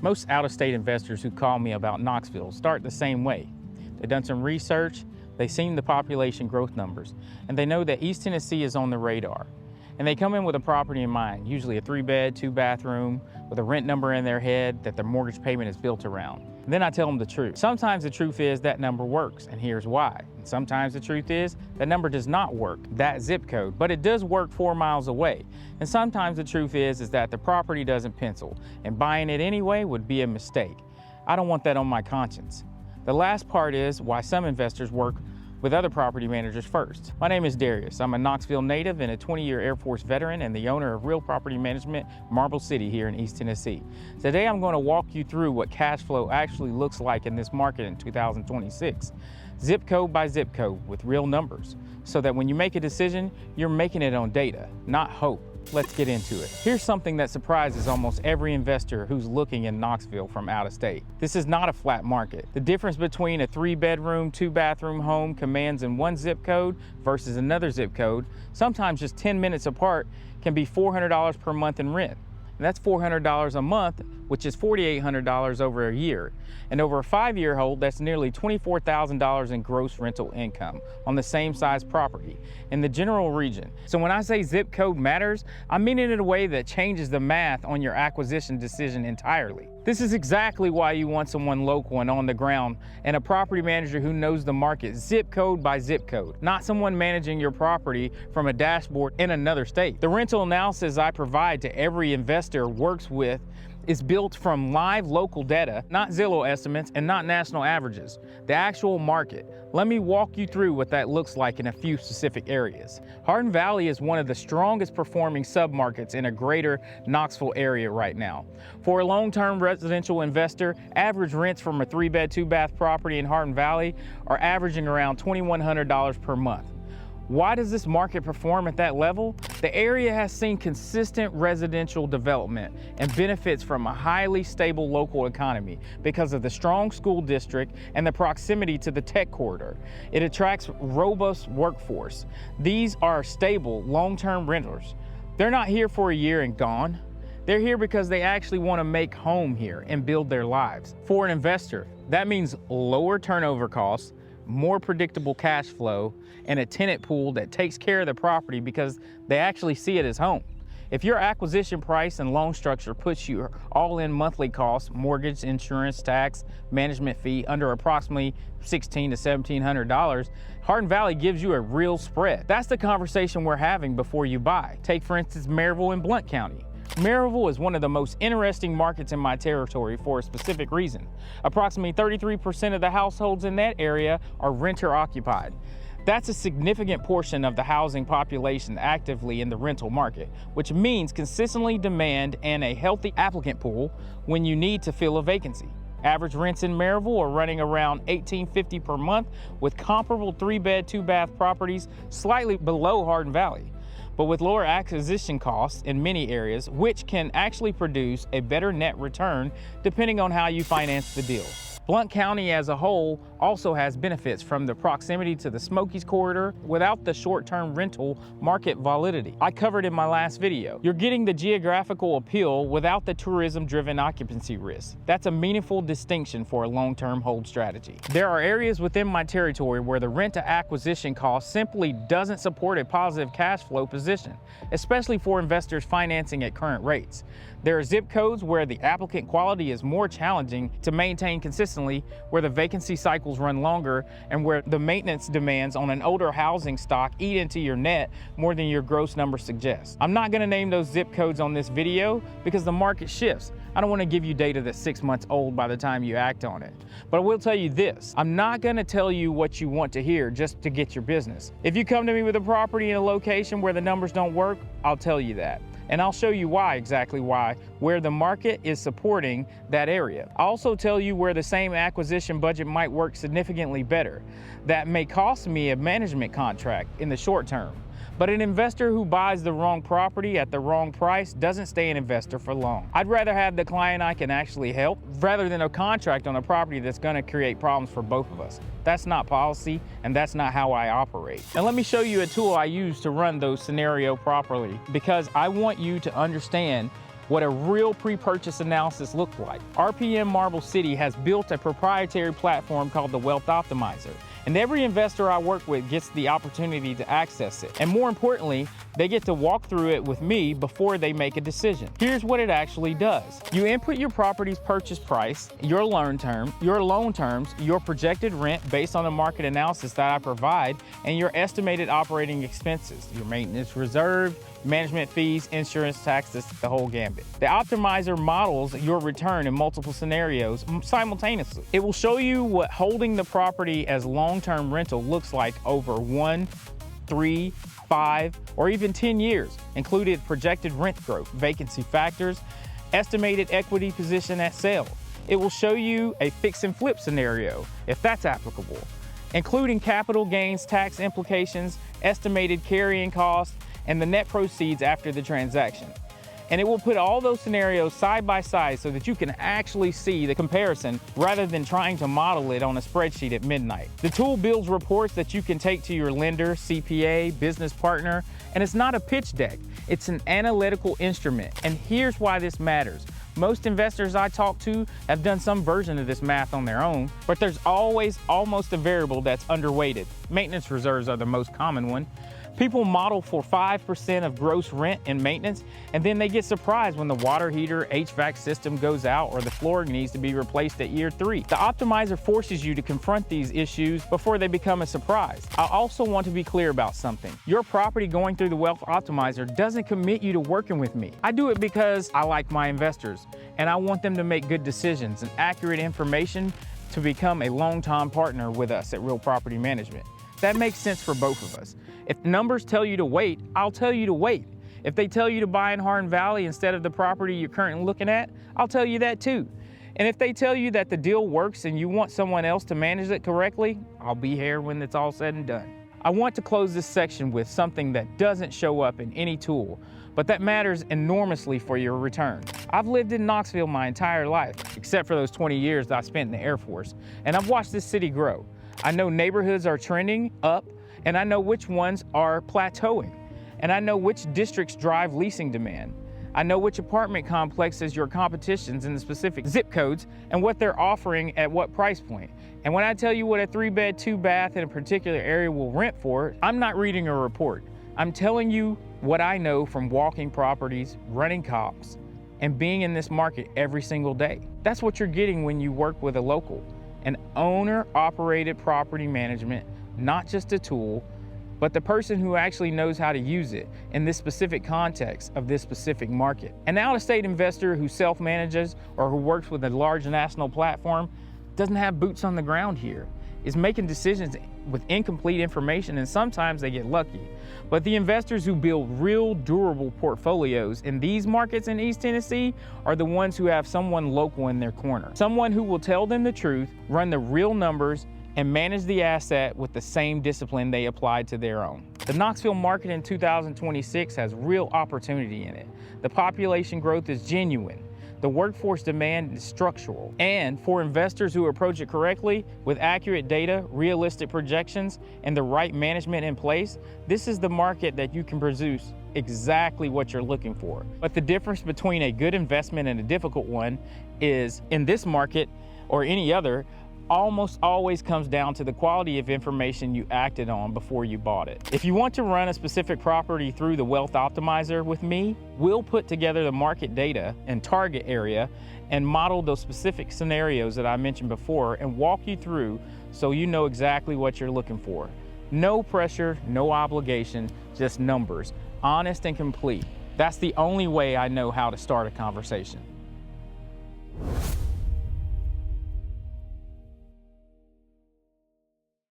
Most out-of-state investors who call me about Knoxville start the same way. They've done some research, they've seen the population growth numbers, and they know that East Tennessee is on the radar. And they come in with a property in mind, usually a 3-bed, 2-bathroom, with a rent number in their head that their mortgage payment is built around. And then I tell them the truth. Sometimes the truth is that number works, and here's why. And sometimes the truth is that number does not work, that zip code, but it does work 4 miles away. And sometimes the truth is that the property doesn't pencil, and buying it anyway would be a mistake. I don't want that on my conscience. The last part is why some investors work with other property managers first. My name is Darius. I'm a Knoxville native and a 20-year Air Force veteran and the owner of Real Property Management, Marble City here in East Tennessee. Today I'm going to walk you through what cash flow actually looks like in this market in 2026, zip code by zip code with real numbers, so that when you make a decision, you're making it on data, not hope. Let's get into it. Here's something that surprises almost every investor who's looking in Knoxville from out of state. This is not a flat market. The difference between a 3-bedroom, 2-bathroom home commands in one zip code versus another zip code, sometimes just 10 minutes apart, can be $400 per month in rent. And that's $400 a month, which is $4,800 over a year. And over a 5-year hold, that's nearly $24,000 in gross rental income on the same size property in the general region. So when I say zip code matters, I mean it in a way that changes the math on your acquisition decision entirely. This is exactly why you want someone local and on the ground and a property manager who knows the market zip code by zip code, not someone managing your property from a dashboard in another state. The rental analysis I provide to every investor works with is built from live local data, not Zillow estimates and not national averages, the actual market. Let me walk you through what that looks like in a few specific areas. Hardin Valley is one of the strongest performing submarkets in a greater Knoxville area right now. For a long-term residential investor, average rents from a 3-bed, 2-bath property in Hardin Valley are averaging around $2,100 per month. Why does this market perform at that level? The area has seen consistent residential development and benefits from a highly stable local economy because of the strong school district and the proximity to the tech corridor. It attracts robust workforce. These are stable, long-term renters. They're not here for a year and gone. They're here because they actually want to make home here and build their lives. For an investor, that means lower turnover costs, more predictable cash flow, and a tenant pool that takes care of the property because they actually see it as home. If your acquisition price and loan structure puts your all-in monthly costs, mortgage, insurance, tax, management fee under approximately $1,600 to $1,700, Hardin Valley gives you a real spread. That's the conversation we're having before you buy. Take, for instance, Maryville Blount County. Maryville is one of the most interesting markets in my territory for a specific reason. Approximately 33% of the households in that area are renter occupied. That's a significant portion of the housing population actively in the rental market, which means consistently demand and a healthy applicant pool when you need to fill a vacancy. Average rents in Maryville are running around $1,850 per month, with comparable 3-bed, 2-bath properties slightly below Hardin Valley, but with lower acquisition costs in many areas, which can actually produce a better net return depending on how you finance the deal. Blount County as a whole also has benefits from the proximity to the Smokies corridor without the short-term rental market volatility I covered in my last video. You're getting the geographical appeal without the tourism-driven occupancy risk. That's a meaningful distinction for a long-term hold strategy. There are areas within my territory where the rent to acquisition cost simply doesn't support a positive cash flow position, especially for investors financing at current rates. There are zip codes where the applicant quality is more challenging to maintain consistently, where the vacancy cycles run longer, and where the maintenance demands on an older housing stock eat into your net more than your gross number suggests. I'm not going to name those zip codes on this video because the market shifts. I don't want to give you data that's 6 months old by the time you act on it. But I will tell you this, I'm not going to tell you what you want to hear just to get your business. If you come to me with a property in a location where the numbers don't work, I'll tell you that. And I'll show you exactly why, where the market is supporting that area. I'll also tell you where the same acquisition budget might work significantly better. That may cost me a management contract in the short term. But an investor who buys the wrong property at the wrong price doesn't stay an investor for long. I'd rather have the client I can actually help rather than a contract on a property that's going to create problems for both of us. That's not policy, and that's not how I operate. Now let me show you a tool I use to run those scenarios properly, because I want you to understand what a real pre-purchase analysis looks like. RPM Marble City has built a proprietary platform called the Wealth Optimizer, and every investor I work with gets the opportunity to access it. And more importantly, they get to walk through it with me before they make a decision. Here's what it actually does. You input your property's purchase price, your loan terms, your projected rent based on the market analysis that I provide, and your estimated operating expenses, your maintenance reserve, management fees, insurance, taxes, the whole gambit. The optimizer models your return in multiple scenarios simultaneously. It will show you what holding the property as long-term rental looks like over 1, 3, 5, or even 10 years, including projected rent growth, vacancy factors, estimated equity position at sale. It will show you a fix and flip scenario, if that's applicable, including capital gains, tax implications, estimated carrying costs, and the net proceeds after the transaction. And it will put all those scenarios side by side so that you can actually see the comparison rather than trying to model it on a spreadsheet at midnight. The tool builds reports that you can take to your lender, CPA, business partner, and it's not a pitch deck. It's an analytical instrument. And here's why this matters. Most investors I talk to have done some version of this math on their own, but there's always almost a variable that's underweighted. Maintenance reserves are the most common one. People model for 5% of gross rent and maintenance, and then they get surprised when the water heater, HVAC system goes out or the flooring needs to be replaced at year 3. The optimizer forces you to confront these issues before they become a surprise. I also want to be clear about something. Your property going through the Wealth Optimizer doesn't commit you to working with me. I do it because I like my investors, and I want them to make good decisions and accurate information to become a long-time partner with us at Real Property Management. That makes sense for both of us. If numbers tell you to wait, I'll tell you to wait. If they tell you to buy in Hardin Valley instead of the property you're currently looking at, I'll tell you that too. And if they tell you that the deal works and you want someone else to manage it correctly, I'll be here when it's all said and done. I want to close this section with something that doesn't show up in any tool, but that matters enormously for your return. I've lived in Knoxville my entire life, except for those 20 years that I spent in the Air Force, and I've watched this city grow. I know neighborhoods are trending up, and I know which ones are plateauing. And I know which districts drive leasing demand. I know which apartment complexes your competitions in the specific zip codes and what they're offering at what price point. And when I tell you what a 3-bed, 2-bath in a particular area will rent for, I'm not reading a report. I'm telling you what I know from walking properties, running comps, and being in this market every single day. That's what you're getting when you work with a local. An owner-operated property management, not just a tool, but the person who actually knows how to use it in this specific context of this specific market. An out-of-state investor who self-manages or who works with a large national platform doesn't have boots on the ground here, is making decisions with incomplete information, and sometimes they get lucky. But the investors who build real durable portfolios in these markets in East Tennessee are the ones who have someone local in their corner. Someone who will tell them the truth, run the real numbers, and manage the asset with the same discipline they applied to their own. The Knoxville market in 2026 has real opportunity in it. The population growth is genuine. The workforce demand is structural. And for investors who approach it correctly, with accurate data, realistic projections, and the right management in place, this is the market that you can produce exactly what you're looking for. But the difference between a good investment and a difficult one is, in this market or any other, almost always comes down to the quality of information you acted on before you bought it. If you want to run a specific property through the Wealth Optimizer with me, we'll put together the market data and target area and model those specific scenarios that I mentioned before and walk you through so you know exactly what you're looking for. No pressure, no obligation, just numbers, honest and complete. That's the only way I know how to start a conversation.